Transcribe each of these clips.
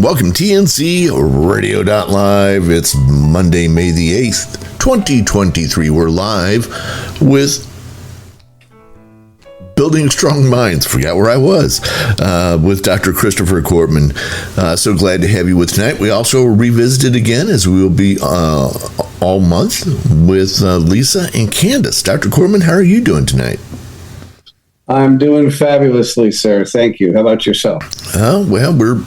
morning. Welcome TNC Radio.live. It's Monday, May the 8th, 2023. We're live with Building Strong Minds. Forgot where I was. With Dr. Christopher Cortman. So glad to have you with tonight. We also revisited again, as we will be all month, with Lisa and Candace. Dr. Cortman, how are you doing tonight? I'm doing fabulously, sir. Thank you. How about yourself? Well, we're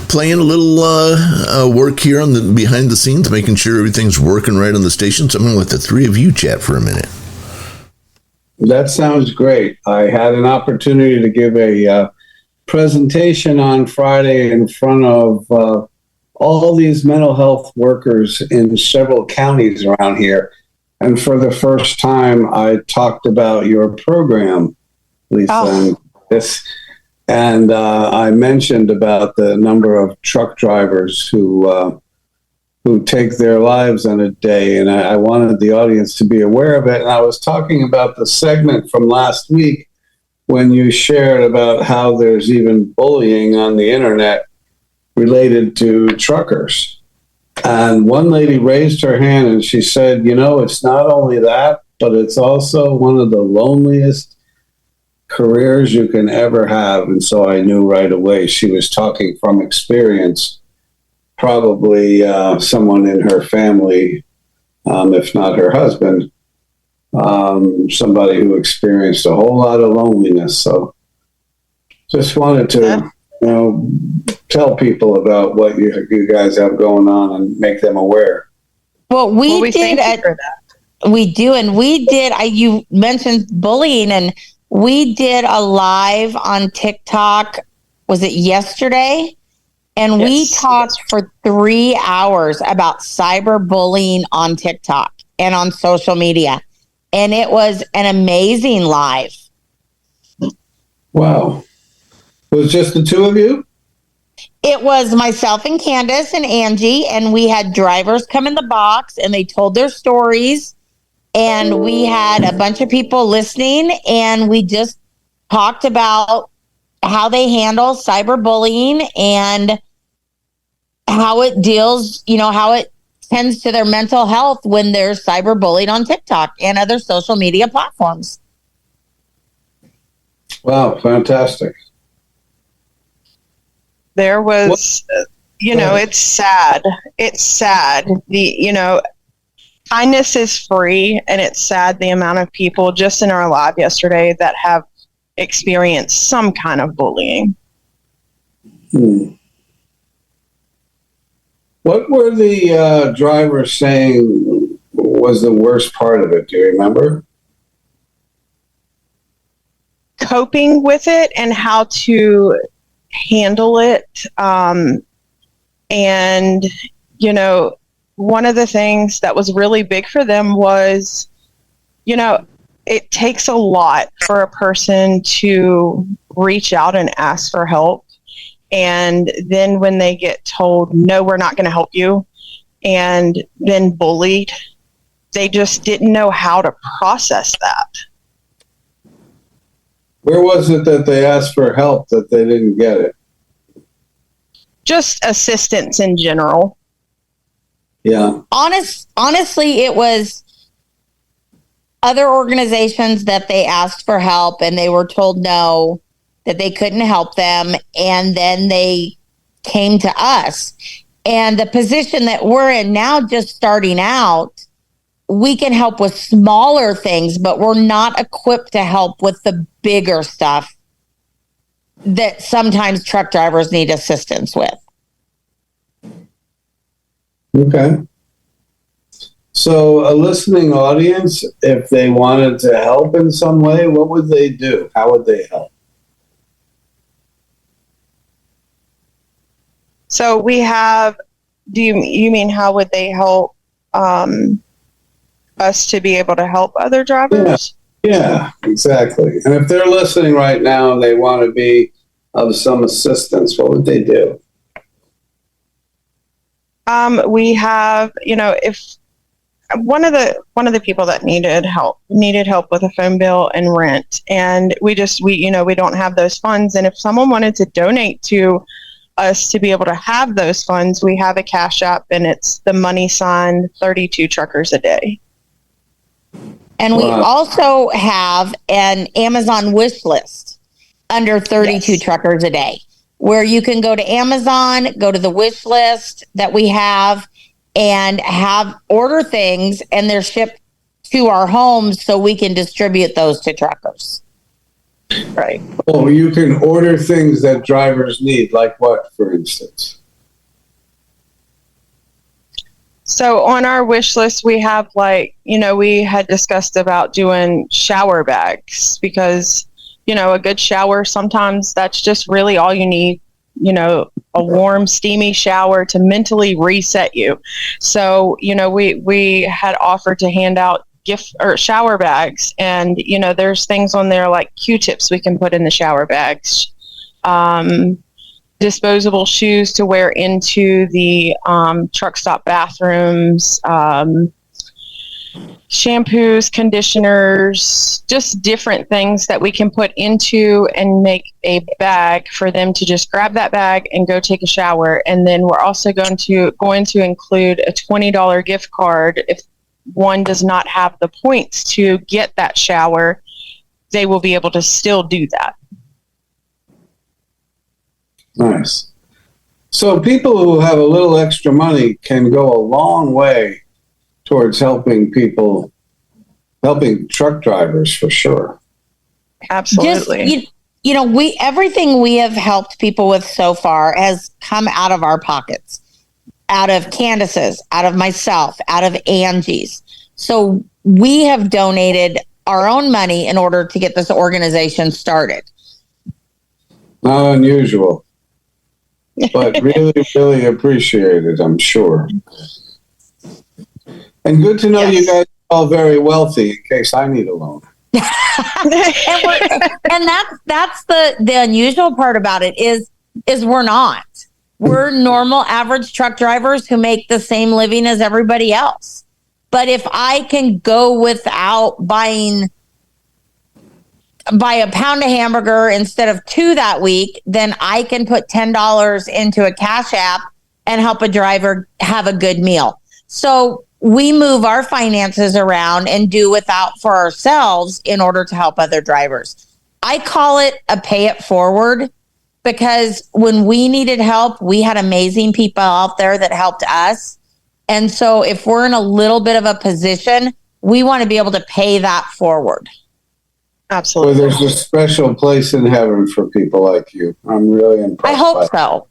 playing a little work here on the behind the scenes, making sure everything's working right on the station. So I'm going to let the three of you chat for a minute. That sounds great. I had an opportunity to give a presentation on Friday in front of all these mental health workers in several counties around here. And for the first time, I talked about your program, Lisa, and I mentioned about the number of truck drivers who take their lives in a day, and I wanted the audience to be aware of it. And I was talking about the segment from last week when you shared about how there's even bullying on the internet related to truckers. And one lady raised her hand and she said, it's not only that, but it's also one of the loneliest careers you can ever have. And so I knew right away she was talking from experience, probably someone in her family, if not her husband, somebody who experienced a whole lot of loneliness. So just wanted to tell people about what you guys have going on and make them aware. Well, we did. We do, and we did. You mentioned bullying, and we did a live on TikTok. Was it yesterday? And we talked for 3 hours about cyberbullying on TikTok and on social media. And it was an amazing live. Wow. Was it just the two of you? It was myself and Candace and Angie, and we had drivers come in the box and they told their stories. And we had a bunch of people listening, and we just talked about how they handle cyberbullying and how it deals, how it tends to their mental health when they're cyberbullied on TikTok and other social media platforms. Wow, fantastic. There was, it's sad. It's sad. Kindness is free, and it's sad the amount of people just in our live yesterday that have experienced some kind of bullying. What were the drivers saying was the worst part of it? Do you remember? Coping with it and how to handle it. One of the things that was really big for them was, it takes a lot for a person to reach out and ask for help. And then when they get told, no, we're not going to help you, and then bullied, they just didn't know how to process that. Where was it that they asked for help that they didn't get it? Just assistance in general. Yeah. Honestly, it was other organizations that they asked for help and they were told no, that they couldn't help them. And then they came to us. And the position that we're in now, just starting out, we can help with smaller things, but we're not equipped to help with the bigger stuff that sometimes truck drivers need assistance with. Okay. So a listening audience, if they wanted to help in some way, what would they do? How would they help? So we have, you mean how would they help us to be able to help other drivers? Yeah, exactly. And if they're listening right now and they want to be of some assistance, what would they do? We have, if one of the people that needed help with a phone bill and rent, and we don't have those funds. And if someone wanted to donate to us to be able to have those funds, we have a Cash App, and it's the money sign 32 truckers a day. And we also have an Amazon wish list under 32 truckers a day, where you can go to Amazon, go to the wish list that we have, and order things, and they're shipped to our homes so we can distribute those to truckers. Right. Oh, you can order things that drivers need, like what, for instance? So on our wish list, we have, like, we had discussed about doing shower bags, because, a good shower, sometimes that's just really all you need, a warm, steamy shower to mentally reset you. So, we had offered to hand out gift or shower bags, and, there's things on there like Q-tips we can put in the shower bags. Disposable shoes to wear into the truck stop bathrooms, shampoos, conditioners, just different things that we can put into and make a bag for them to just grab that bag and go take a shower. And then we're also going to include a $20 gift card. If one does not have the points to get that shower, they will be able to still do that. Nice. So people who have a little extra money can go a long way towards helping truck drivers, for sure. Absolutely. Everything we have helped people with so far has come out of our pockets, out of Candace's, out of myself, out of Angie's. So we have donated our own money in order to get this organization started. Not unusual, but really, really appreciated, I'm sure. And good to know you guys are all very wealthy in case I need a loan. and that's the unusual part about it is we're not. We're normal average truck drivers who make the same living as everybody else. But if I can go without buy a pound of hamburger instead of 2 that week, then I can put $10 into a Cash App and help a driver have a good meal. So we move our finances around and do without for ourselves in order to help other drivers. I call it a pay it forward, because when we needed help, we had amazing people out there that helped us. And so if we're in a little bit of a position, we want to be able to pay that forward. Absolutely. Well, there's a special place in heaven for people like you. I'm really impressed. I hope so.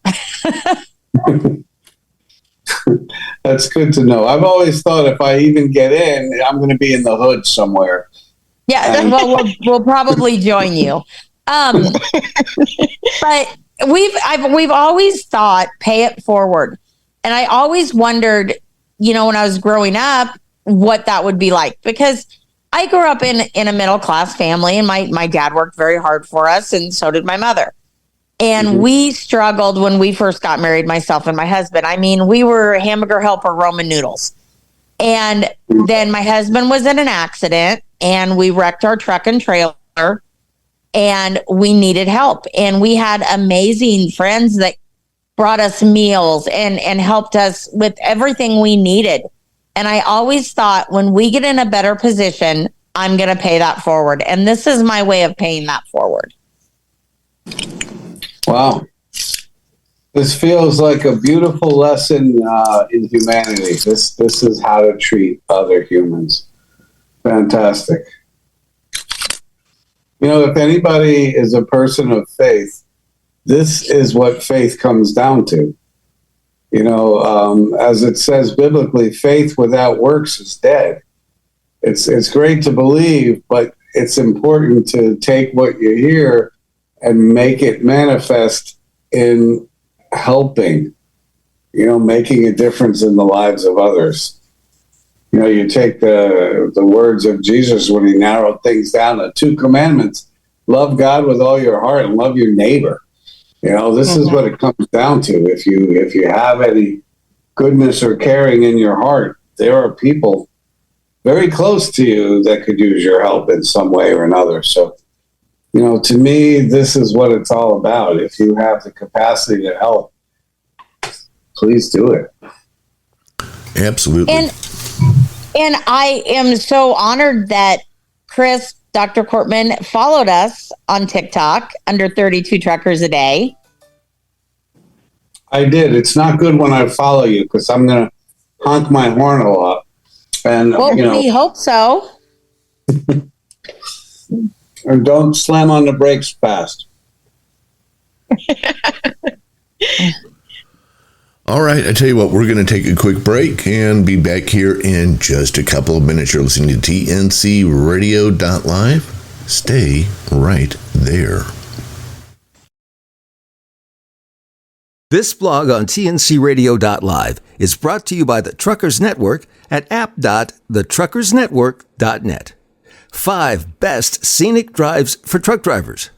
That's good to know. I've always thought if I even get in, I'm going to be in the hood somewhere. Yeah, well, we'll probably join you. But we've always thought pay it forward. And I always wondered, when I was growing up, what that would be like, because I grew up in a middle class family, and my dad worked very hard for us, and so did my mother. And we struggled when we first got married, myself and my husband. I mean, we were hamburger helper Roman noodles. And then my husband was in an accident, and we wrecked our truck and trailer, and we needed help. And we had amazing friends that brought us meals and helped us with everything we needed. And I always thought, when we get in a better position, I'm going to pay that forward. And this is my way of paying that forward. Wow. This feels like a beautiful lesson in humanity. This is how to treat other humans. Fantastic. If anybody is a person of faith, this is what faith comes down to. As it says biblically, faith without works is dead. It's great to believe, but it's important to take what you hear and make it manifest in helping, making a difference in the lives of others. You take the words of Jesus when he narrowed things down to 2 commandments: love God with all your heart and love your neighbor. This is what it comes down to. If you have any goodness or caring in your heart, there are people very close to you that could use your help in some way or another. So, to me, this is what it's all about. If you have the capacity to help please do it. Absolutely. And I am so honored that Dr. Cortman followed us on TikTok under 32 Truckers a Day. I did. It's not good when I follow you because I'm going to honk my horn a lot. And, Well, we hope so. and don't slam on the brakes fast. All right, I tell you what, we're going to take a quick break and be back here in just a couple of minutes. You're listening to TNCRadio.live. Stay right there. This blog on TNCRadio.live is brought to you by the Truckers Network at app.thetruckersnetwork.net. 5 best scenic drives for truck drivers.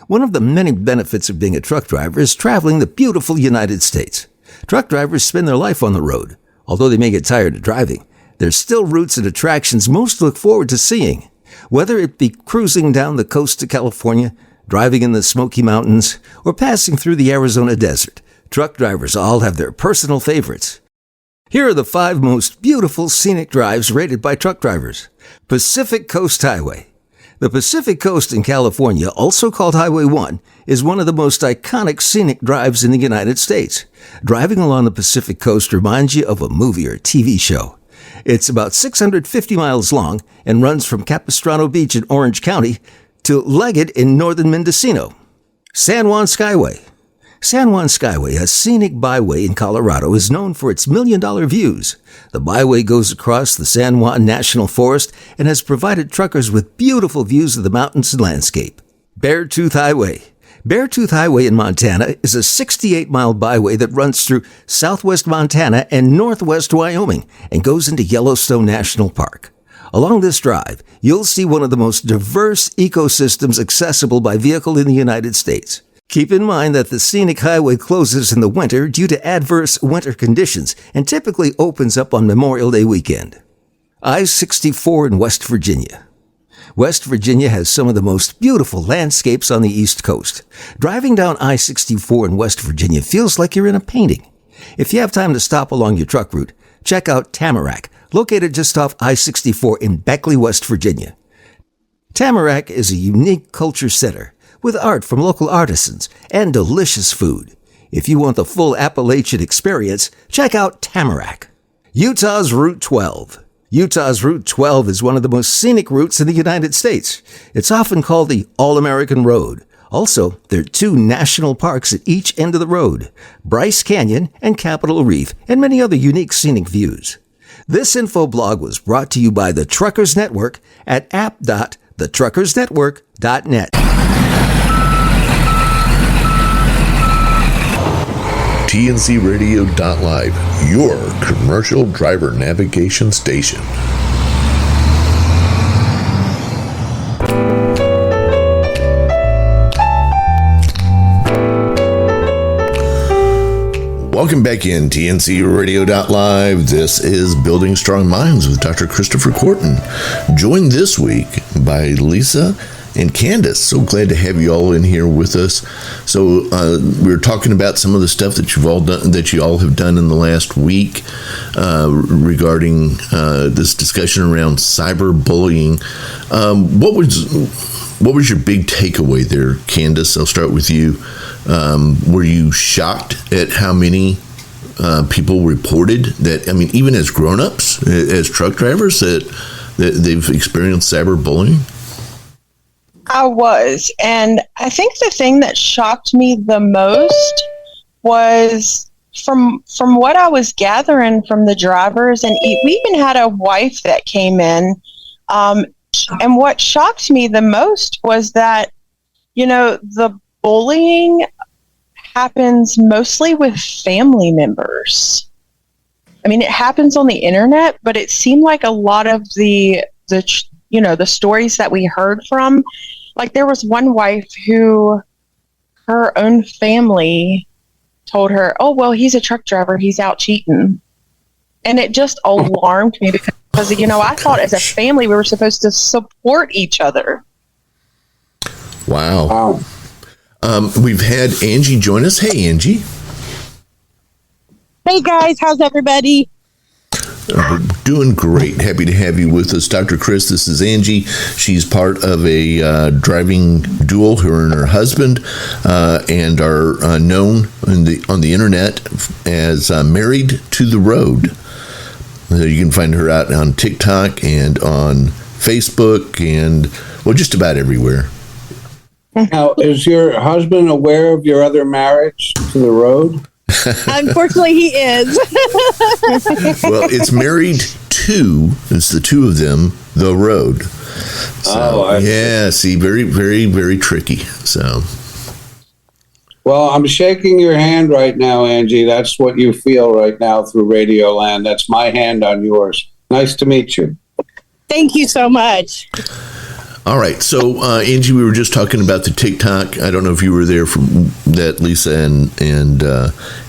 One of the many benefits of being a truck driver is traveling the beautiful United States. Truck drivers spend their life on the road. Although they may get tired of driving, there's still routes and attractions most look forward to seeing. Whether it be cruising down the coast of California, driving in the Smoky Mountains, or passing through the Arizona desert, truck drivers all have their personal favorites. Here are the 5 most beautiful scenic drives rated by truck drivers. Pacific Coast Highway. The Pacific Coast in California, also called Highway 1, is one of the most iconic scenic drives in the United States. Driving along the Pacific Coast reminds you of a movie or TV show. It's about 650 miles long and runs from Capistrano Beach in Orange County to Leggett in northern Mendocino. San Juan Skyway. San Juan Skyway, a scenic byway in Colorado, is known for its million-dollar views. The byway goes across the San Juan National Forest and has provided truckers with beautiful views of the mountains and landscape. Beartooth Highway. Beartooth Highway in Montana is a 68-mile byway that runs through southwest Montana and northwest Wyoming and goes into Yellowstone National Park. Along this drive, you'll see one of the most diverse ecosystems accessible by vehicle in the United States. Keep in mind that the scenic highway closes in the winter due to adverse winter conditions and typically opens up on Memorial Day weekend. I-64 in West Virginia. West Virginia has some of the most beautiful landscapes on the East Coast. Driving down I-64 in West Virginia feels like you're in a painting. If you have time to stop along your truck route, check out Tamarack, located just off I-64 in Beckley, West Virginia. Tamarack is a unique culture center with art from local artisans and delicious food. If you want the full Appalachian experience, check out Tamarack. Utah's Route 12. Utah's Route 12 is one of the most scenic routes in the United States. It's often called the All-American Road. Also, there are 2 national parks at each end of the road, Bryce Canyon and Capitol Reef, and many other unique scenic views. This info blog was brought to you by the Truckers Network at app.thetruckersnetwork.net. TNCRadio.live, your commercial driver navigation station. Welcome back in TNCRadio.live. This is Building Strong Minds with Dr. Christopher Corton, joined this week by Lisa and Candace. So glad to have you all in here with us. So we were talking about some of the stuff that you've all done, that you all have done in the last week, regarding this discussion around cyberbullying. What was your big takeaway there, Candace? I'll start with you. Were you shocked at how many people reported that? I mean, even as grown-ups, as truck drivers, that they've experienced cyberbullying? I was. And I think the thing that shocked me the most was from what I was gathering from the drivers, and we even had a wife that came in. And what shocked me the most was that, the bullying happens mostly with family members. I mean, it happens on the internet, but it seemed like a lot of the stories that we heard from, like there was one wife who her own family told her, oh, well, he's a truck driver, he's out cheating. And it just alarmed me because I thought as a family we were supposed to support each other. Hey guys, how's everybody? We're doing great. Happy to have you with us, Dr. Chris. This is Angie. She's part of a driving duo, her and her husband, and are known on the internet as Married to the Road. You can find her out on TikTok and on Facebook and, well, just about everywhere. Now, is your husband aware of your other marriage to the road? Unfortunately, he is. Well, it's Married to, it's the two of them, the road. So, yeah, see, very, very, very tricky. So, Well, I'm shaking your hand right now, Angie. That's what you feel right now through Radio Land. That's my hand on yours. Nice to meet you. Thank you so much. all right. So, Angie, we were just talking about the TikTok. I don't know if you were there from that Lisa and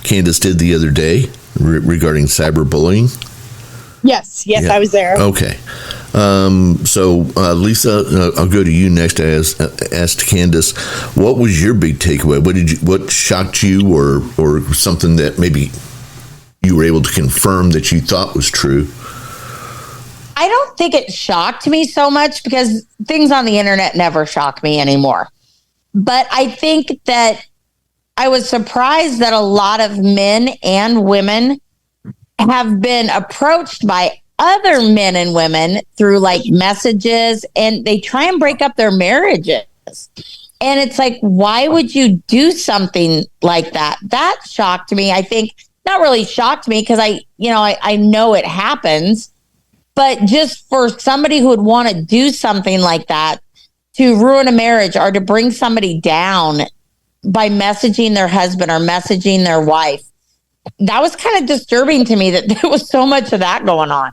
Candace did the other day regarding cyberbullying. Yes, Yeah. I was there. Okay. So, Lisa, I'll go to you next. I asked Candace, what was your big takeaway? What shocked you, or something that maybe you were able to confirm that you thought was true? I don't think it shocked me so much because things on the internet never shock me anymore. But I think that I was surprised that a lot of men and women have been approached by other men and women through like messages, and they try and break up their marriages. And it's like, why would you do something like that? That shocked me. I think not really shocked me because I know it happens. But just for somebody who would want to do something like that to ruin a marriage or to bring somebody down by messaging their husband or messaging their wife, that was kind of disturbing to me that there was so much of that going on.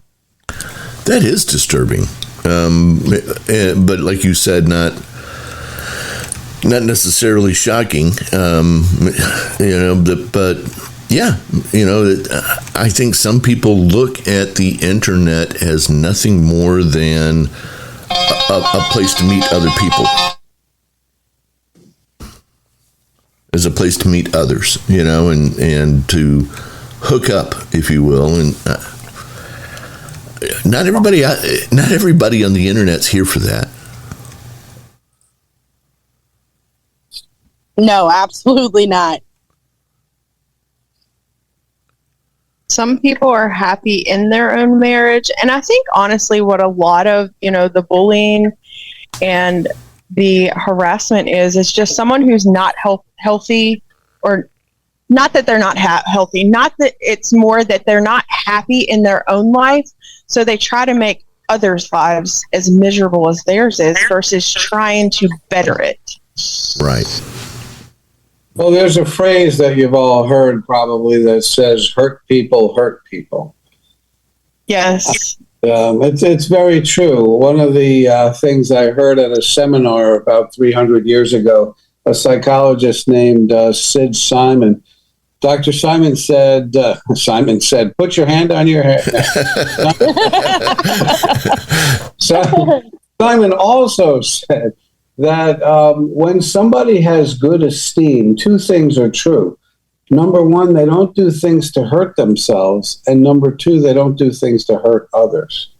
That is disturbing. But like you said, not necessarily shocking. But yeah, I think some people look at the internet as nothing more than a place to meet other people, as a place to meet others, and to hook up, if you will. And not everybody on the internet's here for that. No, absolutely not. Some people are happy in their own marriage. And I think, honestly, what a lot of, the bullying and the harassment is just someone who's not healthy, or not that they're not healthy, not that it's more that they're not happy in their own life. So they try to make others' lives as miserable as theirs is versus trying to better it. Right. Well, there's a phrase that you've all heard probably that says, hurt people hurt people. Yes. It's very true. One of the things I heard at a seminar about 300 years ago, a psychologist named Sid Simon. Dr. Simon said, put your hand on your head. Simon also said that when somebody has good esteem, two things are true. Number one, they don't do things to hurt themselves. And number two, they don't do things to hurt others.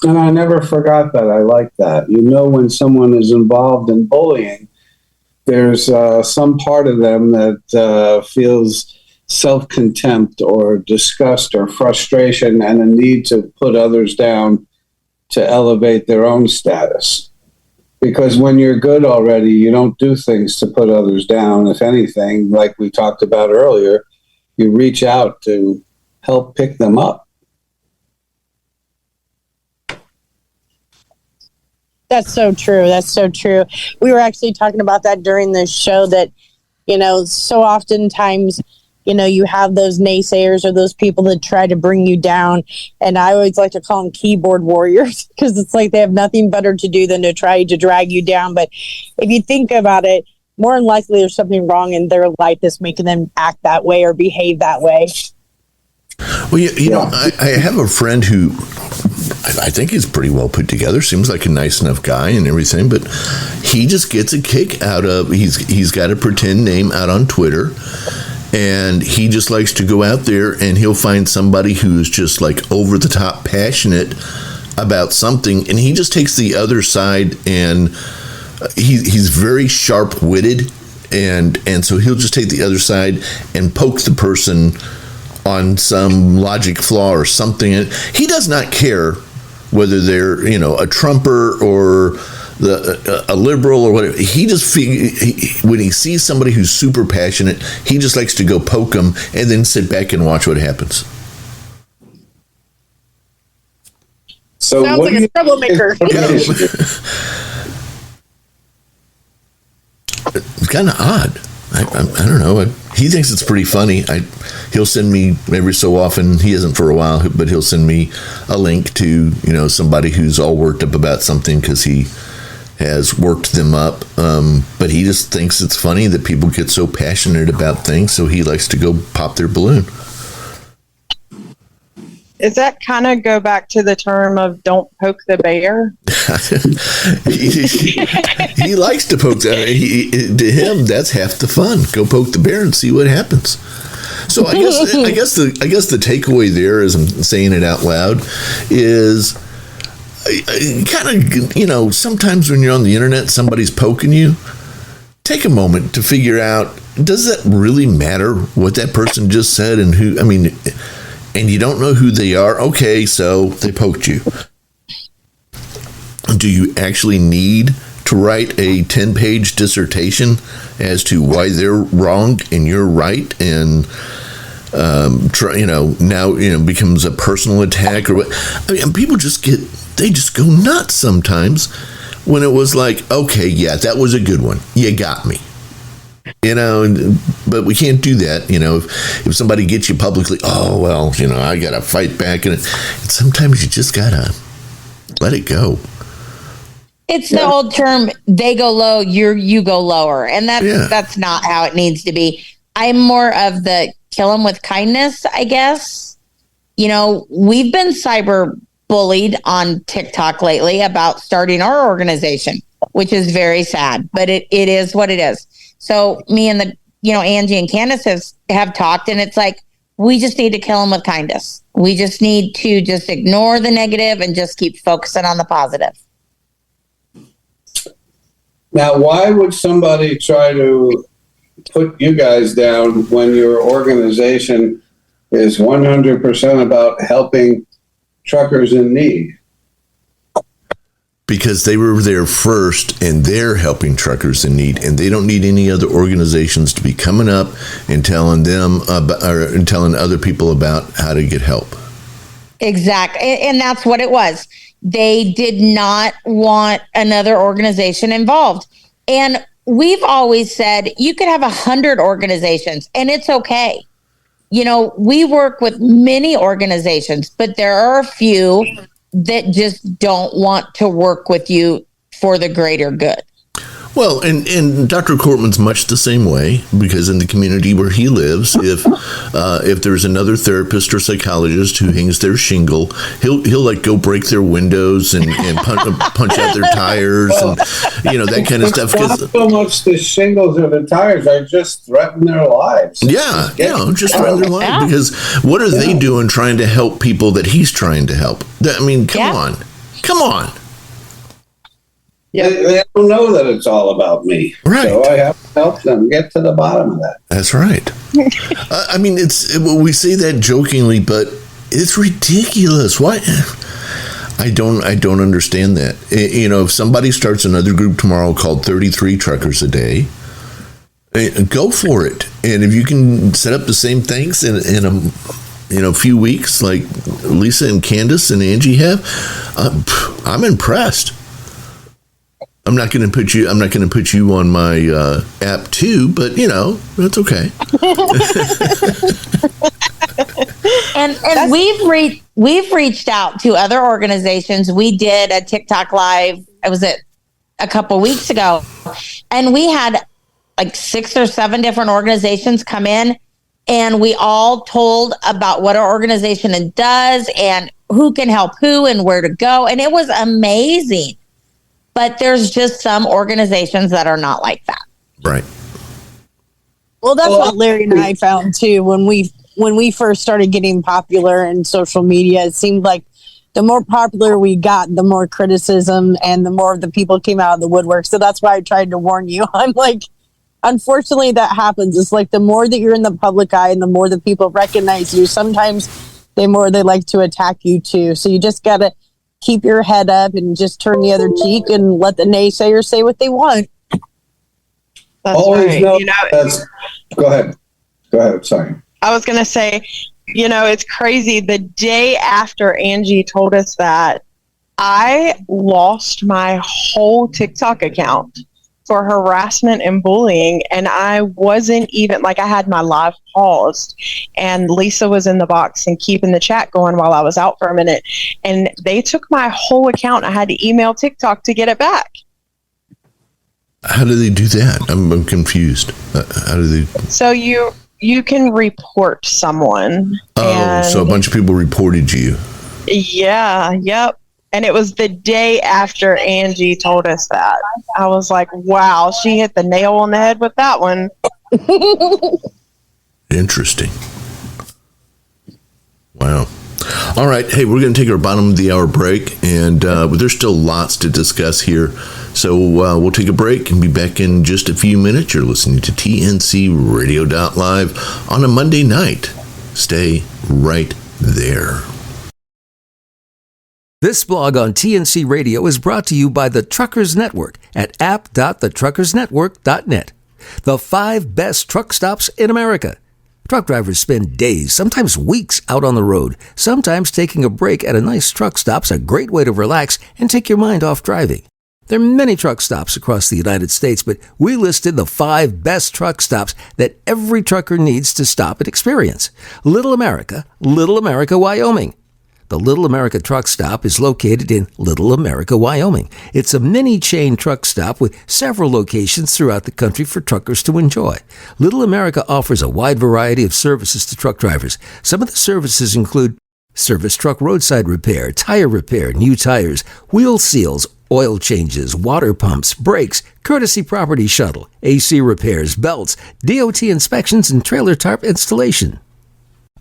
And I never forgot that. I like that. When someone is involved in bullying, there's some part of them that feels self-contempt or disgust or frustration and a need to put others down to elevate their own status. Because when you're good already, you don't do things to put others down. If anything, like we talked about earlier, you reach out to help pick them up. That's so true. That's so true. We were actually talking about that during this show that, so oftentimes, you have those naysayers or those people that try to bring you down. And I always like to call them keyboard warriors because it's like they have nothing better to do than to try to drag you down. But if you think about it, more than likely there's something wrong in their life that's making them act that way or behave that way. Well, I have a friend who I think is pretty well put together, seems like a nice enough guy and everything, but he just gets a kick out of, he's got a pretend name out on Twitter, And he just likes to go out there and he'll find somebody who's just like over the top passionate about something, and he just takes the other side, and he's very sharp witted, and so he'll just take the other side and poke the person on some logic flaw or something. And he does not care whether they're, a Trumper or a liberal or whatever. He just when he sees somebody who's super passionate, he just likes to go poke them and then sit back and watch what happens. So Sounds what like a troublemaker. It's kind of odd. I don't know. He thinks it's pretty funny. He'll send me every so often. He hasn't for a while, but he'll send me a link to somebody who's all worked up about something because he has worked them up. But he just thinks it's funny that people get so passionate about things, so he likes to go pop their balloon. Is that kind of go back to the term of "don't poke the bear"? he likes to poke that. To him, that's half the fun. Go poke the bear and see what happens. So I guess the takeaway there, as I'm saying it out loud, is kind of sometimes when you're on the internet, somebody's poking you. Take a moment to figure out, does that really matter what that person just said and who? I mean. And you don't know who they are, okay, so they poked you. Do you actually need to write a 10-page dissertation as to why they're wrong and you're right, and now becomes a personal attack or what? I mean, people just go nuts sometimes when it was like, okay, yeah, that was a good one, you got me. But we can't do that. If somebody gets you publicly, oh, well, I got to fight back. And sometimes you just got to let it go. It's the old term, they go low, you go lower. And that's not how it needs to be. I'm more of the kill them with kindness, I guess. We've been cyber bullied on TikTok lately about starting our organization, which is very sad, but it is what it is. So me and Angie and Candace have talked, and it's like, we just need to kill them with kindness. We just need to just ignore the negative and just keep focusing on the positive. Now, why would somebody try to put you guys down when your organization is 100% about helping truckers in need? Because they were there first, and they're helping truckers in need, and they don't need any other organizations to be coming up and telling them and telling other people about how to get help. Exactly, and that's what it was. They did not want another organization involved, and we've always said you could have 100 organizations, and it's okay. We work with many organizations, but there are a few that just don't want to work with you for the greater good. Well, and Dr. Cortman's much the same way, because in the community where he lives, if there's another therapist or psychologist who hangs their shingle, he'll like go break their windows and punch out their tires and that kind of stuff. Not so much the shingles or the tires; I just threaten their lives. Yeah, just threaten their lives, because what are they doing trying to help people that he's trying to help? I mean, come on. Yeah, they don't know that it's all about me. Right. So I have to help them get to the bottom of that. That's right. I mean, we say that jokingly, but it's ridiculous. Why? I don't understand that. If somebody starts another group tomorrow called 33 Truckers a Day, go for it. And if you can set up the same things in a few weeks, like Lisa and Candace and Angie have, I'm impressed. I'm not going to put you on my app too, but that's okay. and we've reached out to other organizations. We did a TikTok live. Was it a couple weeks ago? And we had like 6 or 7 different organizations come in, and we all told about what our organization does and who can help who and where to go. And it was amazing. But there's just some organizations that are not like that. Right. Well, that's what Larry and I found too when we first started getting popular in social media. It seemed like the more popular we got, the more criticism and the more the people came out of the woodwork. So that's why I tried to warn you. I'm like, unfortunately, that happens. It's like the more that you're in the public eye and the more that people recognize you, sometimes the more they like to attack you too. So you just got to keep your head up and just turn the other cheek and let the naysayers say what they want. That's Always right. know You know, Go ahead. Go ahead. Sorry. I was going to say, you know, it's crazy. The day after Angie told us that, I lost my whole TikTok account for harassment and bullying. And I wasn't even, like, I had my live paused, and Lisa was in the box and keeping the chat going while I was out for a minute. And they took my whole account. I had to email TikTok to get it back. How do they do that? I'm confused. How do they? So you can report someone. Oh, so a bunch of people reported you. Yeah, yep. And it was the day after Angie told us that. I was like, wow, she hit the nail on the head with that one. Interesting. Wow. All right. Hey, we're going to take our bottom of the hour break, and there's still lots to discuss here. So we'll take a break and be back in just a few minutes. You're listening to TNC Radio.live on a Monday night. Stay right there. This blog on TNC Radio is brought to you by the Truckers Network at app.thetruckersnetwork.net. The 5 best truck stops in America. Truck drivers spend days, sometimes weeks, out on the road. Sometimes taking a break at a nice truck stop's a great way to relax and take your mind off driving. There are many truck stops across the United States, but we listed the 5 best truck stops that every trucker needs to stop and experience. Little America, Wyoming. The Little America Truck Stop is located in Little America, Wyoming. It's a mini-chain truck stop with several locations throughout the country for truckers to enjoy. Little America offers a wide variety of services to truck drivers. Some of the services include service truck roadside repair, tire repair, new tires, wheel seals, oil changes, water pumps, brakes, courtesy property shuttle, AC repairs, belts, DOT inspections, and trailer tarp installation.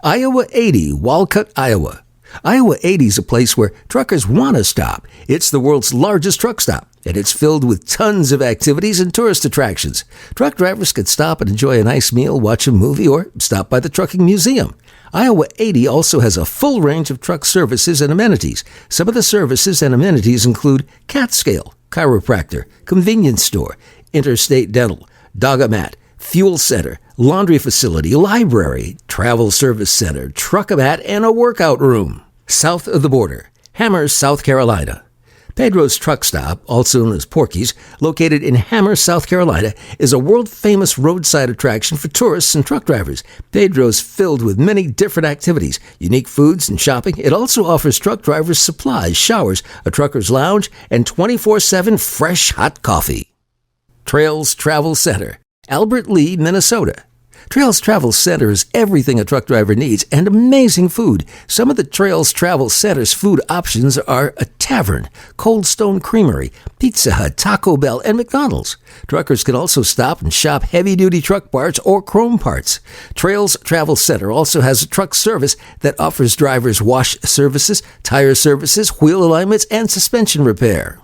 Iowa 80, Walcott, Iowa. Iowa 80 is a place where truckers want to stop. It's the world's largest truck stop, and it's filled with tons of activities and tourist attractions. Truck drivers could stop and enjoy a nice meal, watch a movie, or stop by the trucking museum. Iowa 80 also has a full range of truck services and amenities. Some of the services and amenities include cat scale, chiropractor, convenience store, interstate dental, Dogomat, fuel center, laundry facility, library, travel service center, truckomat, and a workout room. South of the border, Hammers, South Carolina. Pedro's Truck Stop, also known as Porky's, located in Hammers, South Carolina, is a world-famous roadside attraction for tourists and truck drivers. Pedro's filled with many different activities, unique foods and shopping. It also offers truck drivers supplies, showers, a trucker's lounge, and 24/7 fresh hot coffee. Trails Travel Center, Albert Lee, Minnesota. Trails Travel Center is everything a truck driver needs and amazing food. Some of the Trails Travel Center's food options are a tavern, Cold Stone Creamery, Pizza Hut, Taco Bell, and McDonald's. Truckers can also stop and shop heavy-duty truck parts or chrome parts. Trails Travel Center also has a truck service that offers drivers wash services, tire services, wheel alignments, and suspension repair.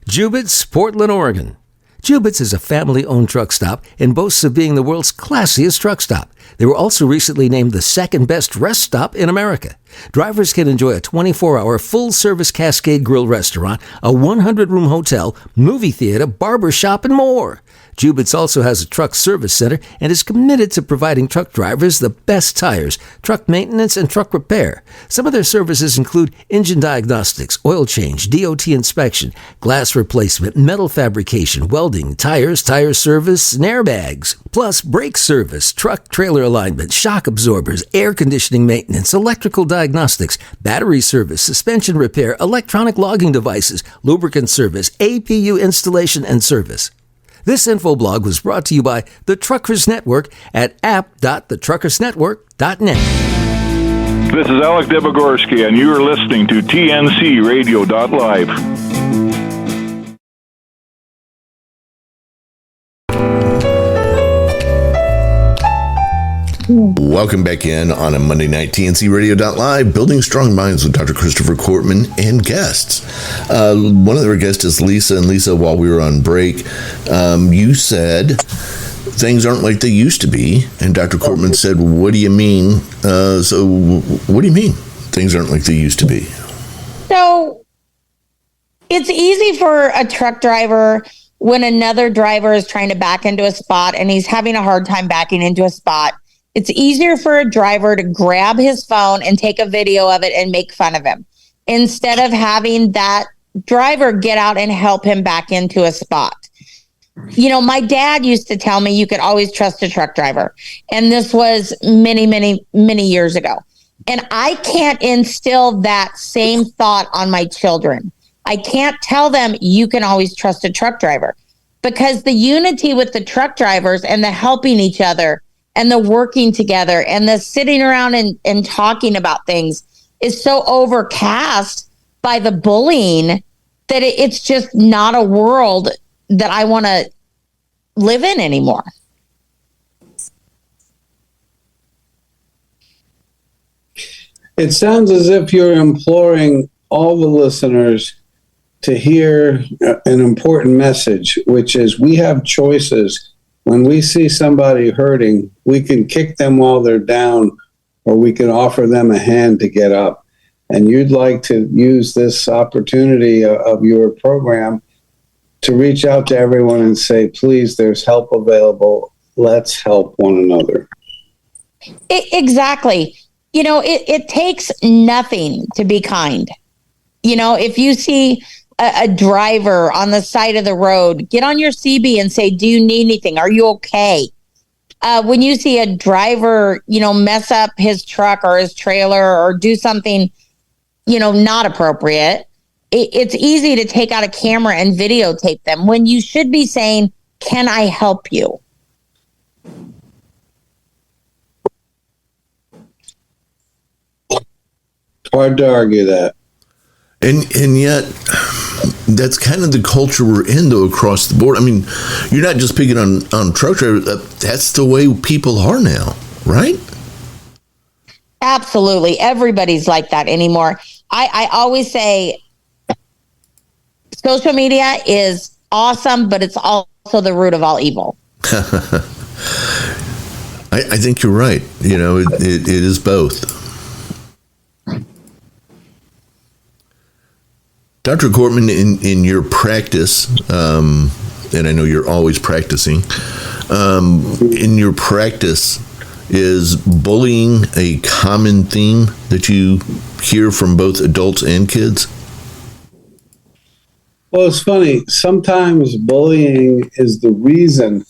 Jubitz, Portland, Oregon. Jubitz is a family-owned truck stop and boasts of being the world's classiest truck stop. They were also recently named the second best rest stop in America. Drivers can enjoy a 24-hour full-service Cascade Grill restaurant, a 100-room hotel, movie theater, barber shop, and more. Jubitz also has a truck service center and is committed to providing truck drivers the best tires, truck maintenance, and truck repair. Some of their services include engine diagnostics, oil change, DOT inspection, glass replacement, metal fabrication, welding, tires, tire service, and airbags, plus brake service, truck trailer alignment, shock absorbers, air conditioning maintenance, electrical diagnostics, battery service, suspension repair, electronic logging devices, lubricant service, APU installation, and service. This infoblog was brought to you by the Truckers Network at app.thetruckersnetwork.net. This is Alec Debogorski, and you are listening to TNC Radio.live. Welcome back in on a Monday night, TNC Radio.live, Building Strong Minds with Dr. Christopher Cortman and guests. One of our guests is Lisa. And Lisa, while we were on break, you said things aren't like they used to be. And Dr. Cortman said, what do you mean? So what do you mean things aren't like they used to be? So it's easy for a truck driver when another driver is trying to back into a spot and he's having a hard time backing into a spot. It's easier for a driver to grab his phone and take a video of it and make fun of him instead of having that driver get out and help him back into a spot. You know, my dad used to tell me you could always trust a truck driver. And this was many, many, many years ago. And I can't instill that same thought on my children. I can't tell them you can always trust a truck driver, because the unity with the truck drivers and the helping each other and the working together and the sitting around and talking about things is so overcast by the bullying that it's just not a world that I want to live in anymore. It sounds as if you're imploring all the listeners to hear an important message, which is we have choices. When we see somebody hurting, we can kick them while they're down, or we can offer them a hand to get up. And you'd like to use this opportunity of your program to reach out to everyone and say, please, there's help available. Let's help one another. Exactly. You know, it takes nothing to be kind. You know, if you see a driver on the side of the road, get on your CB and say, do you need anything? Are you okay? When you see a driver, you know, mess up his truck or his trailer or do something, you know, not appropriate, it's easy to take out a camera and videotape them when you should be saying, can I help you? Hard to argue that. And yet, that's kind of the culture we're in, though, across the board. I mean, you're not just picking on truck drivers. That's the way people are now, right? Absolutely. Everybody's like that anymore. I always say social media is awesome, but it's also the root of all evil. I think you're right. You know, it is both. Dr. Cortman, in your practice, and I know you're always practicing, in your practice, is bullying a common theme that you hear from both adults and kids? Well, it's funny. Sometimes bullying is the reason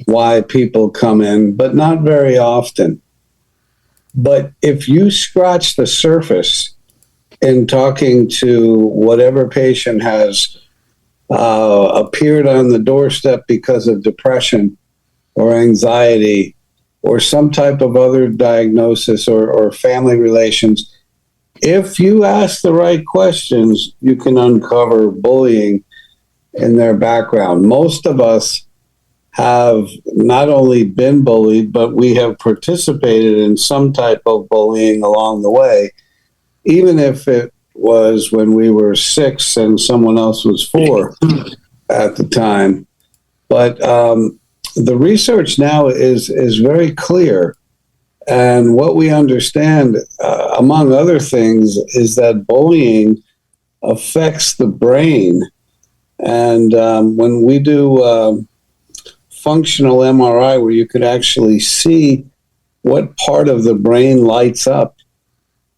why people come in, but not very often. But if you scratch the surface in talking to whatever patient has appeared on the doorstep because of depression or anxiety or some type of other diagnosis or family relations, if you ask the right questions, you can uncover bullying in their background. Most of us have not only been bullied, but we have participated in some type of bullying along the way, even if it was when we were 6 and someone else was 4 at the time. But the research now is very clear. And what we understand, among other things, is that bullying affects the brain. And when we do functional MRI, where you could actually see what part of the brain lights up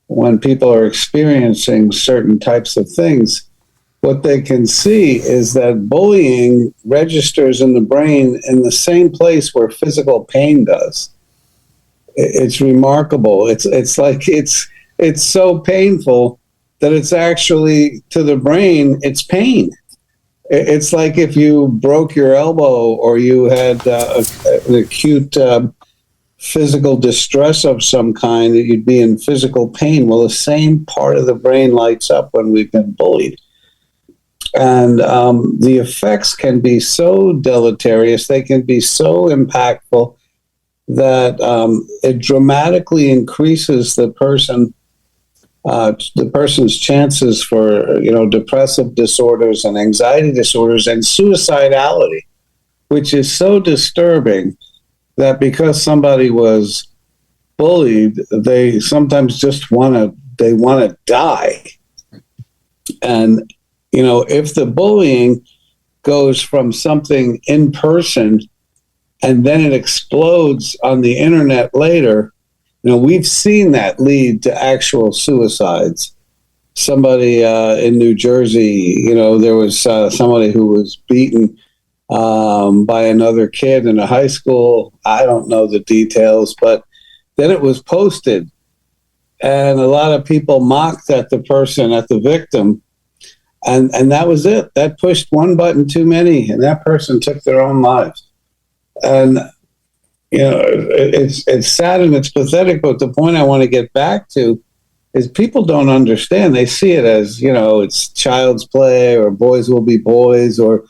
when people are experiencing certain types of things, what they can see is that bullying registers in the brain in the same place where physical pain does. It's remarkable. It's like it's so painful that it's actually, to the brain, it's pain. It's like if you broke your elbow or you had an acute physical distress of some kind, that you'd be in physical pain. Well, the same part of the brain lights up when we've been bullied. And the effects can be so deleterious, they can be so impactful that it dramatically increases the person's chances for, depressive disorders and anxiety disorders and suicidality, which is so disturbing that because somebody was bullied, they sometimes just want to die. And, if the bullying goes from something in person and then it explodes on the internet later, we've seen that lead to actual suicides. Somebody in New Jersey, there was somebody who was beaten by another kid in a high school. I don't know the details, but then it was posted, and a lot of people mocked at the victim, and that was it. That pushed one button too many, and that person took their own lives. And it's sad and it's pathetic, but the point I want to get back to is people don't understand. They see it as, it's child's play, or boys will be boys, or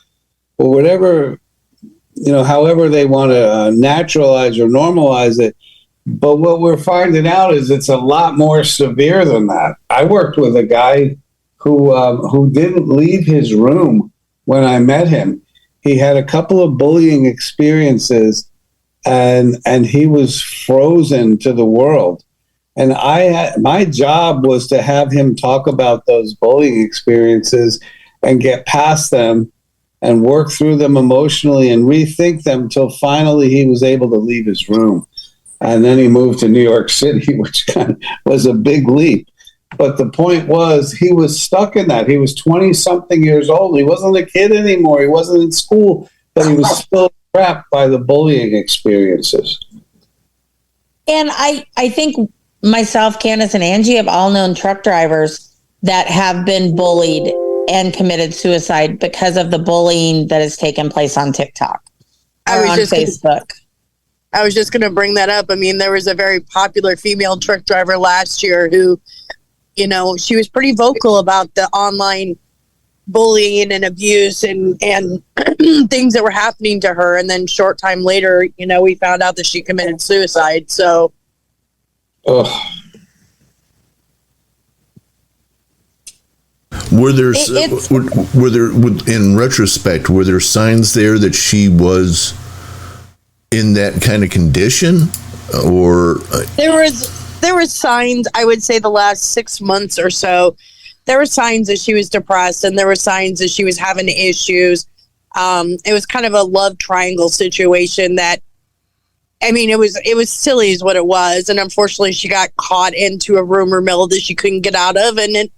whatever, however they want to naturalize or normalize it. But what we're finding out is it's a lot more severe than that. I worked with a guy who didn't leave his room when I met him. He had a couple of bullying experiences, and he was frozen to the world. And my job was to have him talk about those bullying experiences and get past them and work through them emotionally and rethink them till finally he was able to leave his room. And then he moved to New York City, which kind of was a big leap. But the point was, he was stuck in that. He was 20-something years old. He wasn't a kid anymore. He wasn't in school, but he was still trapped by the bullying experiences. And I think myself, Candace, and Angie have all known truck drivers that have been bullied and committed suicide because of the bullying that has taken place on TikTok or on Facebook. I was just going to bring that up. I mean, there was a very popular female truck driver last year who, she was pretty vocal about the online bullying and abuse and things that were happening to her. And then short time later, we found out that she committed suicide. So. Ugh. Were there, in retrospect, were there signs there that she was in that kind of condition, or there was signs? I would say the last 6 months or so, there were signs that she was depressed, and there were signs that she was having issues. It was kind of a love triangle situation that, I mean, it was silly is what it was. And unfortunately she got caught into a rumor mill that she couldn't get out of. And it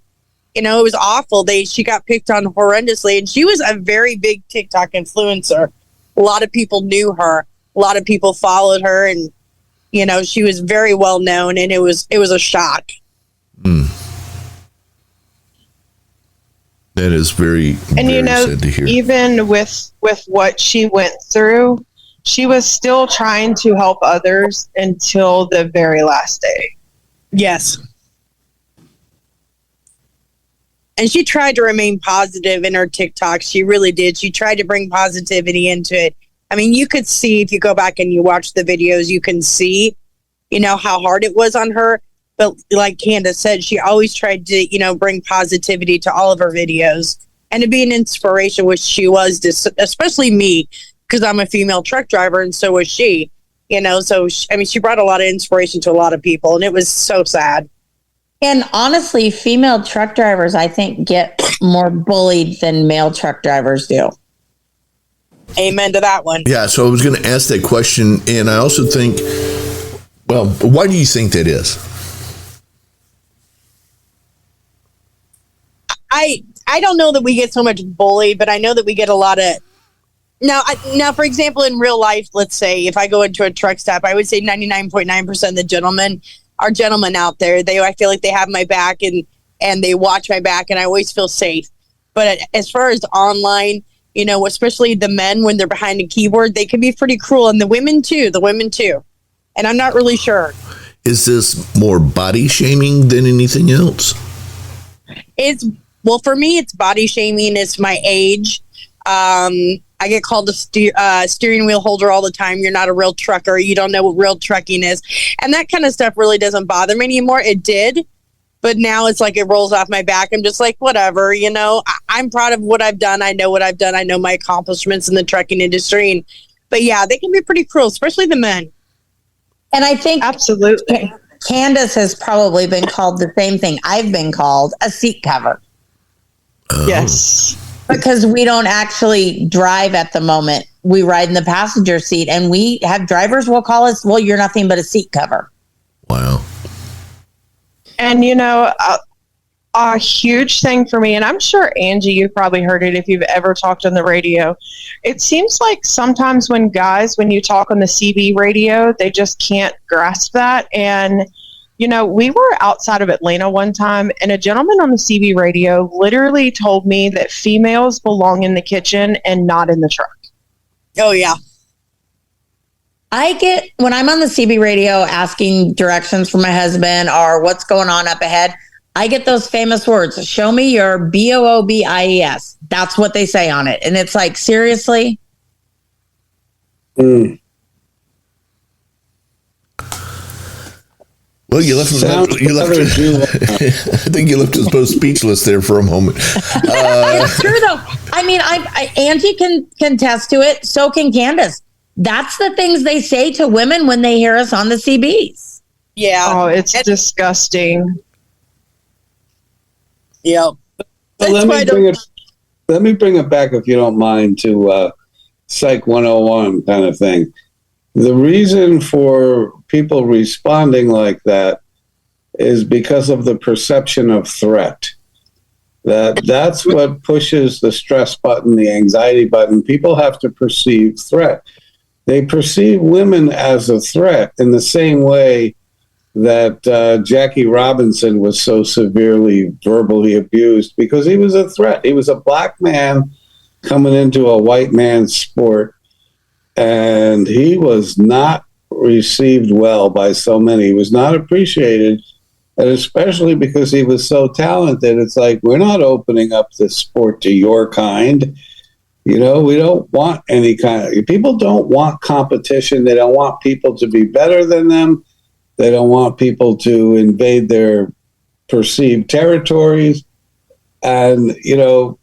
was awful. She got picked on horrendously, and she was a very big TikTok influencer. A lot of people knew her. A lot of people followed her, and, she was very well known, and it was a shock. That is very sad to hear. Even with what she went through, she was still trying to help others until the very last day. Yes. And she tried to remain positive in her TikTok. She really did. She tried to bring positivity into it. I mean, you could see, if you go back and you watch the videos, you can see, how hard it was on her. But like Candace said, she always tried to, bring positivity to all of her videos and to be an inspiration, which she was, especially me, because I'm a female truck driver, and so was she. So, she brought a lot of inspiration to a lot of people, and it was so sad. And honestly, female truck drivers, I think, get more bullied than male truck drivers do. Amen to that one. Yeah, so I was going to ask that question, and I also think, well, why do you think that is? I don't know that we get so much bullied, but I know that we get a lot of... Now, for example, in real life, let's say, if I go into a truck stop, I would say 99.9% of the gentlemen are gentlemen out there. I feel like they have my back and they watch my back, and I always feel safe. But as far as online, especially the men, when they're behind a keyboard, they can be pretty cruel. And the women too. And I'm not really sure. Is this more body shaming than anything else? Well, for me, it's body shaming. It's my age. I I get called a steering wheel holder all the time. You're not a real trucker. You don't know what real trucking is. And that kind of stuff really doesn't bother me anymore. It did. But now it's like it rolls off my back. I'm just like, whatever, you know, I'm proud of what I've done. I know what I've done. I know my accomplishments in the trucking industry. But yeah, they can be pretty cruel, especially the men. And I think Absolutely. Candace has probably been called the same thing I've been called, a seat cover. Yes. Because we don't actually drive at the moment. We ride in the passenger seat, and we have drivers will call us, well, you're nothing but a seat cover. Wow. And, you know, a huge thing for me, and I'm sure, Angie, you've probably heard it if you've ever talked on the radio. It seems like sometimes when you talk on the CB radio, they just can't grasp that. And, you know, we were outside of Atlanta one time, and a gentleman on the CB radio literally told me that females belong in the kitchen and not in the truck. Oh, yeah. I get, when I'm on the CB radio asking directions for my husband or what's going on up ahead, I get those famous words, show me your BOOBIES. That's what they say on it. And it's like, seriously? Mm. Well, you left Sounds I think you left us both speechless there for a moment. It's true, though. I mean, Angie can attest to it. So can Candace. That's the things they say to women when they hear us on the CBs. Yeah. Oh, it's disgusting. Yeah. Well, let me bring it back, if you don't mind, to Psych 101 kind of thing. The reason for people responding like that is because of the perception of threat. That's what pushes the stress button, the anxiety button. People have to perceive threat. They perceive women as a threat in the same way that Jackie Robinson was so severely verbally abused because he was a threat. He was a black man coming into a white man's sport, and he was not received well by so many. He was not appreciated, and especially because he was so talented. It's like, we're not opening up this sport to your kind. You know, we don't want any kind of, people don't want competition. They don't want people to be better than them. They don't want people to invade their perceived territories. And, you know,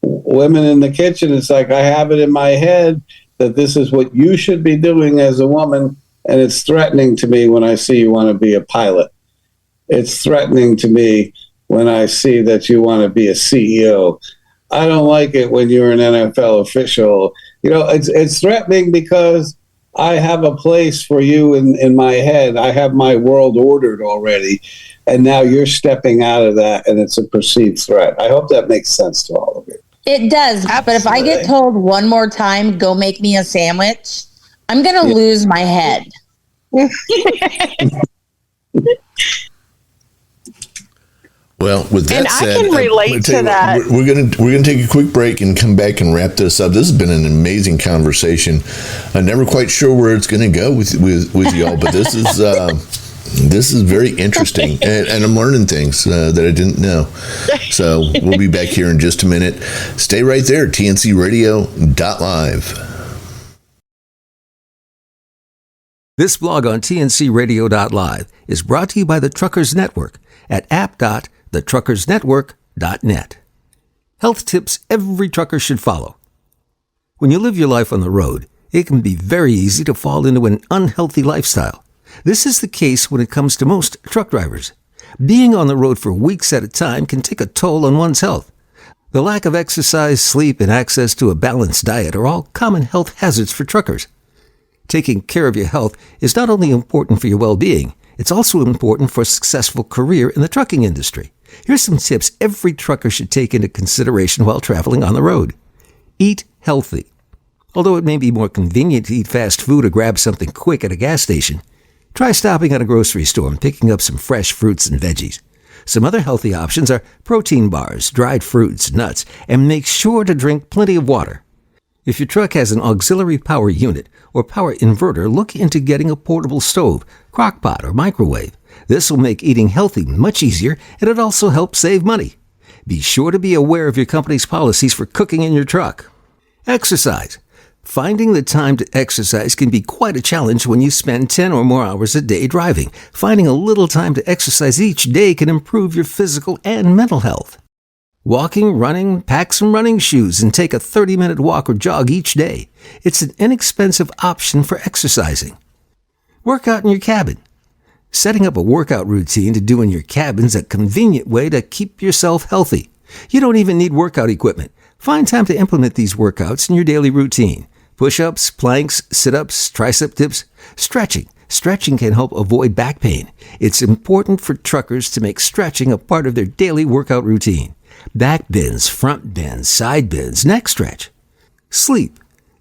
women in the kitchen, it's like, I have it in my head that this is what you should be doing as a woman. And it's threatening to me when I see you want to be a pilot. It's threatening to me when I see that you want to be a CEO. I don't like it when you're an NFL official. You know, it's threatening because I have a place for you in my head. I have my world ordered already. And now you're stepping out of that, and it's a perceived threat. I hope that makes sense to all of you. It does. Absolutely. But if I get told one more time, go make me a sandwich, I'm going to lose my head. Well, with that And said, I can relate to that. We're gonna take a quick break and come back and wrap this up. This has been an amazing conversation. I'm never quite sure where it's going to go with y'all, but this is very interesting, and I'm learning things that I didn't know. So we'll be back here in just a minute. Stay right there. TNCRadio.live. This blog on TNCRadio.live is brought to you by the Truckers Network at app.thetruckersnetwork.net. Health tips every trucker should follow. When you live your life on the road, it can be very easy to fall into an unhealthy lifestyle. This is the case when it comes to most truck drivers. Being on the road for weeks at a time can take a toll on one's health. The lack of exercise, sleep, and access to a balanced diet are all common health hazards for truckers. Taking care of your health is not only important for your well-being, it's also important for a successful career in the trucking industry. Here's some tips every trucker should take into consideration while traveling on the road. Eat healthy. Although it may be more convenient to eat fast food or grab something quick at a gas station, try stopping at a grocery store and picking up some fresh fruits and veggies. Some other healthy options are protein bars, dried fruits, nuts, and make sure to drink plenty of water. If your truck has an auxiliary power unit or power inverter, look into getting a portable stove, crock pot, or microwave. This will make eating healthy much easier, and it also helps save money. Be sure to be aware of your company's policies for cooking in your truck. Exercise. Finding the time to exercise can be quite a challenge when you spend 10 or more hours a day driving. Finding a little time to exercise each day can improve your physical and mental health. Walking, running, pack some running shoes and take a 30-minute walk or jog each day. It's an inexpensive option for exercising. Work out in your cabin. Setting up a workout routine to do in your cabin is a convenient way to keep yourself healthy. You don't even need workout equipment. Find time to implement these workouts in your daily routine. Push-ups, planks, sit-ups, tricep dips, stretching. Stretching can help avoid back pain. It's important for truckers to make stretching a part of their daily workout routine. Back bends, front bends, side bends, neck stretch. Sleep.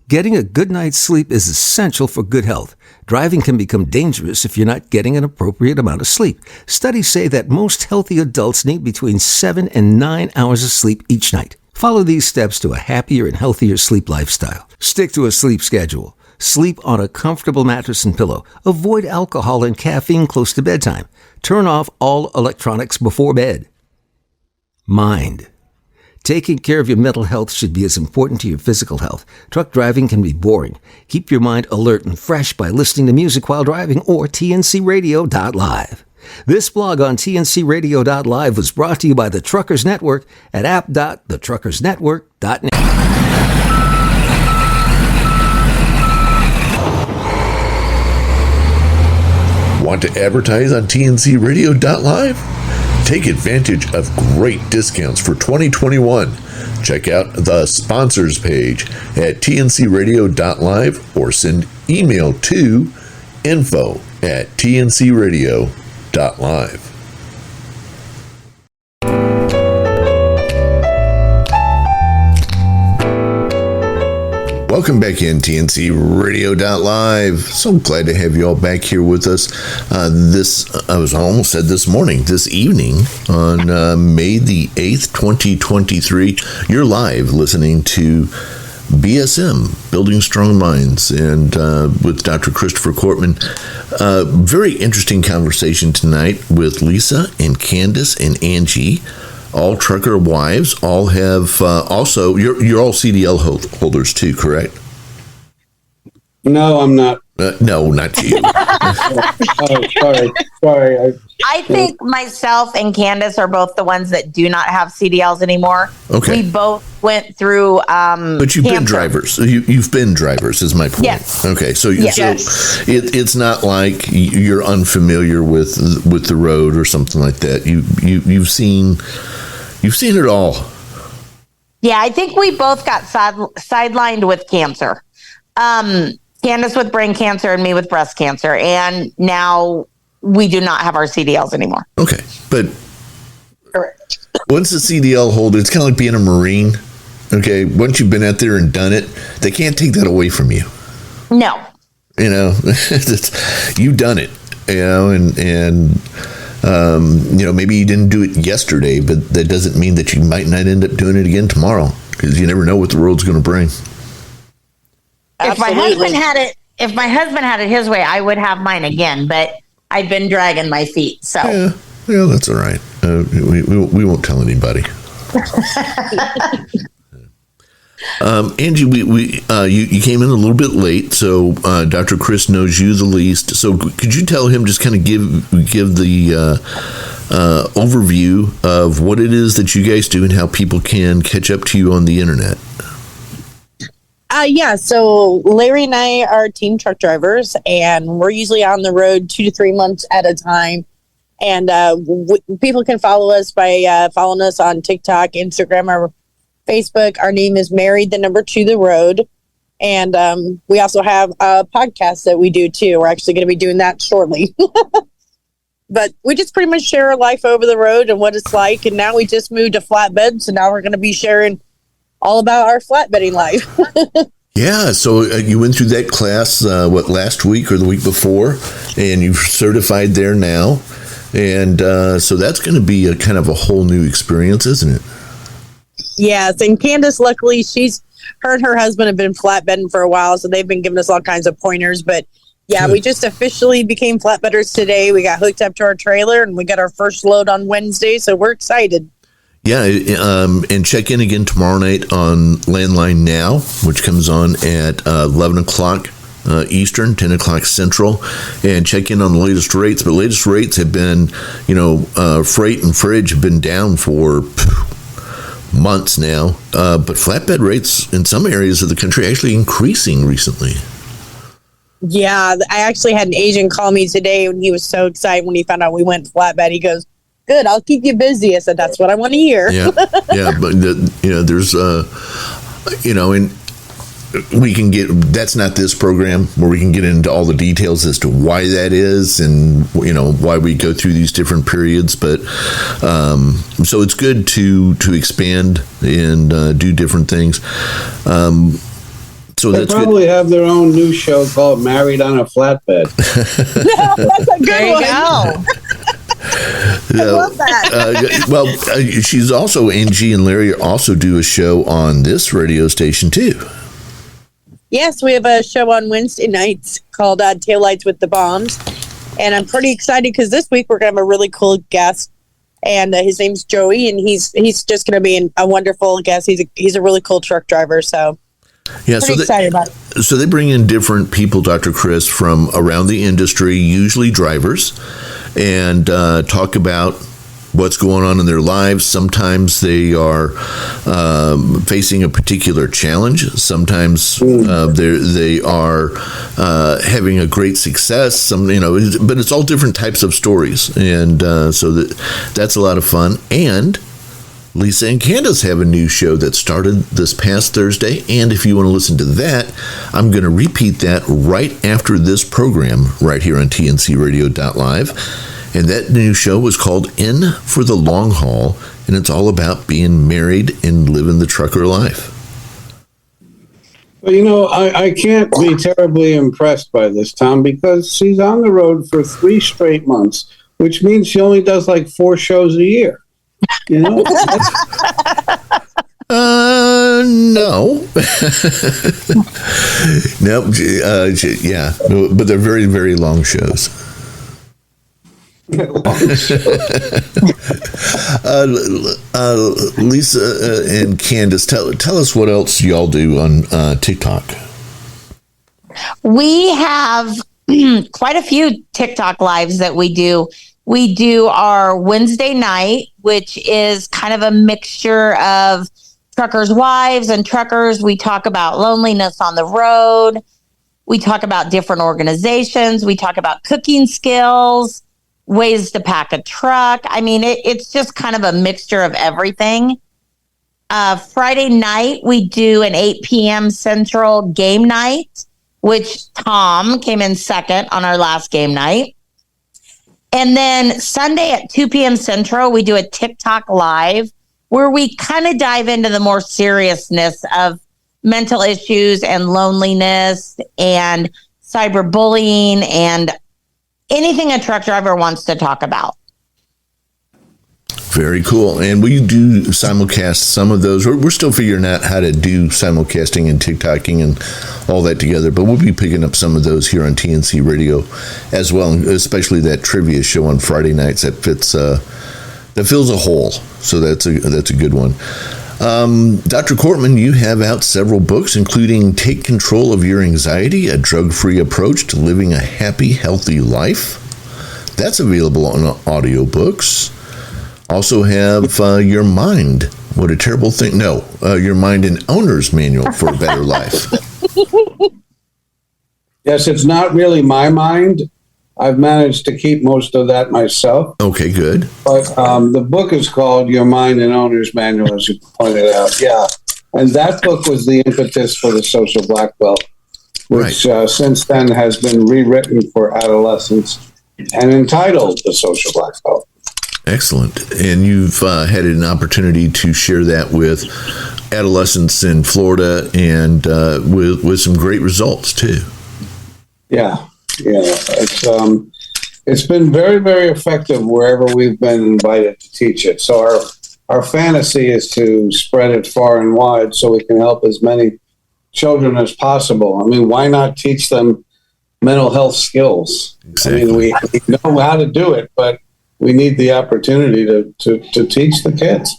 Getting a good night's sleep is essential for good health. Driving can become dangerous if you're not getting an appropriate amount of sleep. Studies say that most healthy adults need between 7 and 9 hours of sleep each night. Follow these steps to a happier and healthier sleep lifestyle. Stick to a sleep schedule. Sleep on a comfortable mattress and pillow. Avoid alcohol and caffeine close to bedtime. Turn off all electronics before bed. Mind. Taking care of your mental health should be as important to your physical health. Truck driving can be boring. Keep your mind alert and fresh by listening to music while driving or tncradio.live. This blog on tncradio.live was brought to you by the Truckers Network at app.thetruckersnetwork.net. Want to advertise on tncradio.live? Take advantage of great discounts for 2021. Check out the sponsors page at tncradio.live or send email to info@tncradio.live. Welcome back in tncradio.live. So glad to have you all back here with us. This evening on May the 8th, 2023. You're live listening to BSM, Building Strong Minds, and with Dr. Christopher Cortman. Very interesting conversation tonight with Lisa and Candace and Angie, all trucker wives. All have also, you're all CDL holders too, correct? No, I'm not. No, not you. Sorry. I think myself and Candace are both the ones that do not have CDLs anymore. Okay. We both went through. But you've been drivers. You've been drivers, is my point. Yes. Okay. So, Yes. so it's not like you're unfamiliar with the road or something like that. You've seen it all. Yeah, I think we both got sidelined with cancer. Candace with brain cancer and me with breast cancer. And now we do not have our CDLs anymore. Okay. But Correct. once a CDL holder, it's kind of like being a Marine. Okay. Once you've been out there and done it, they can't take that away from you. No. You know, you've done it, you know, and you know, maybe you didn't do it yesterday, but that doesn't mean that you might not end up doing it again tomorrow, because you never know what the world's going to bring. If my husband had it his way, I would have mine again, but I've been dragging my feet. So yeah, that's all right. We won't tell anybody. Angie, you came in a little bit late, so Dr. Chris knows you the least. So could you tell him, just kind of give the overview of what it is that you guys do and how people can catch up to you on the internet? Yeah, so Larry and I are team truck drivers, and we're usually on the road 2 to 3 months at a time. And people can follow us by following us on TikTok, Instagram, or Facebook. Our name is Married the Road. And we also have a podcast that we do too. We're actually going to be doing that shortly. But we just pretty much share our life over the road and what it's like. And now we just moved to flatbed, so now we're going to be sharing all about our flatbedding life. Yeah, so you went through that class, last week or the week before, and you've certified there now. And so that's going to be a kind of a whole new experience, isn't it? Yes, and Candace, luckily, her and her husband have been flatbedding for a while, so they've been giving us all kinds of pointers. But yeah, we just officially became flatbedders today. We got hooked up to our trailer, and we got our first load on Wednesday, so we're excited. Yeah, and check in again tomorrow night on Landline Now, which comes on at 11 o'clock Eastern, 10 o'clock Central, and check in on the latest rates. But latest rates have been, freight and fridge have been down for months now, but flatbed rates in some areas of the country actually increasing recently. Yeah, I actually had an agent call me today, and he was so excited when he found out we went flatbed. He goes, "Good, I'll keep you busy." I said, "That's what I want to hear." Yeah, but there's and we can get, that's not this program where we can get into all the details as to why that is and why we go through these different periods, but so it's good to expand and do different things. So they probably have their own new show called Married on a Flatbed. That's a good one. I love that. She's also, Angie and Larry also do a show on this radio station too. Yes, we have a show on Wednesday nights called Taillights with the Bombs. And I'm pretty excited because this week we're going to have a really cool guest. And his name's Joey, and he's just going to be a wonderful guest. He's a really cool truck driver, so excited about it. So they bring in different people, Dr. Chris, from around the industry, usually drivers, and talk about what's going on in their lives. Sometimes they are facing a particular challenge. Sometimes they are having a great success. But it's all different types of stories, and so that's a lot of fun. And Lisa and Candace have a new show that started this past Thursday, and if you want to listen to that, I'm going to repeat that right after this program right here on tncradio.live. And that new show was called In for the Long Haul, and it's all about being married and living the trucker life. Well, I can't be terribly impressed by this, Tom, because she's on the road for 3 straight months, which means she only does like 4 shows a year. No. No. Yeah, but they're very, very long shows. Lisa and Candace, tell us what else y'all do on TikTok. We have quite a few TikTok lives that we do. We do our Wednesday night, which is kind of a mixture of truckers' wives and truckers. We talk about loneliness on the road. We talk about different organizations. We talk about cooking skills, ways to pack a truck. I mean, it's just kind of a mixture of everything. Friday night, we do an 8 p.m. Central game night, which Tom came in second on our last game night. And then Sunday at 2 p.m. Central, we do a TikTok live where we kind of dive into the more seriousness of mental issues and loneliness and cyberbullying and anything a truck driver wants to talk about. Very cool. And we do simulcast some of those. We're still figuring out how to do simulcasting and TikToking and all that together, but we'll be picking up some of those here on TNC Radio as well, especially that trivia show on Friday nights that fills a hole. So that's a good one. Dr. Cortman, you have out several books, including Take Control of Your Anxiety, A Drug-Free Approach to Living a Happy, Healthy Life. That's available on audiobooks. Also have Your Mind, What a Terrible Thing. No, Your Mind and Owner's Manual for a Better Life. Yes, it's not really my mind. I've managed to keep most of that myself. Okay, good. But the book is called Your Mind and Owner's Manual, as you pointed out. Yeah. And that book was the impetus for the Social Black Belt, which since then has been rewritten for adolescents and entitled The Social Black Belt. Excellent. And you've had an opportunity to share that with adolescents in Florida and with some great results, too. Yeah. It's been very, very effective wherever we've been invited to teach it. So our fantasy is to spread it far and wide so we can help as many children as possible. I mean, why not teach them mental health skills? Exactly. I mean, we know how to do it, but we need the opportunity to teach the kids.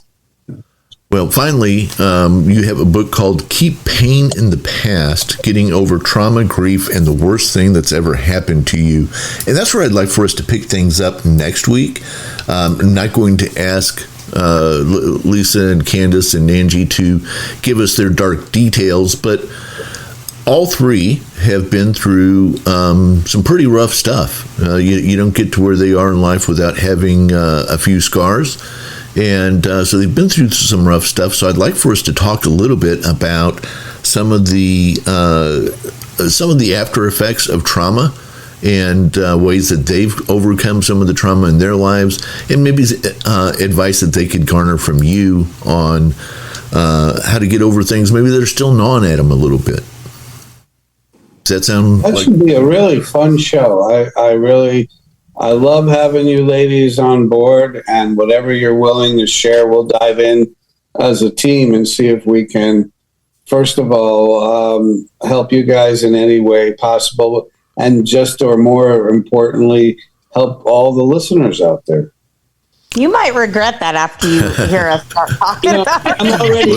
Well, finally, you have a book called Keep Pain in the Past, Getting Over Trauma, Grief, and the Worst Thing That's Ever Happened to You. And that's where I'd like for us to pick things up next week. I'm not going to ask Lisa and Candace and Angie to give us their dark details, but all three have been through some pretty rough stuff. You don't get to where they are in life without having a few scars. And so they've been through some rough stuff. So I'd like for us to talk a little bit about some of the after effects of trauma and ways that they've overcome some of the trauma in their lives, and maybe advice that they could garner from you on how to get over things. Maybe they're still gnawing at them a little bit. Does that sound That like... should be a really fun show. I love having you ladies on board, and whatever you're willing to share, we'll dive in as a team and see if we can, first of all, help you guys in any way possible, and just or more importantly, help all the listeners out there. You might regret that after you hear us start talking about it. I'm already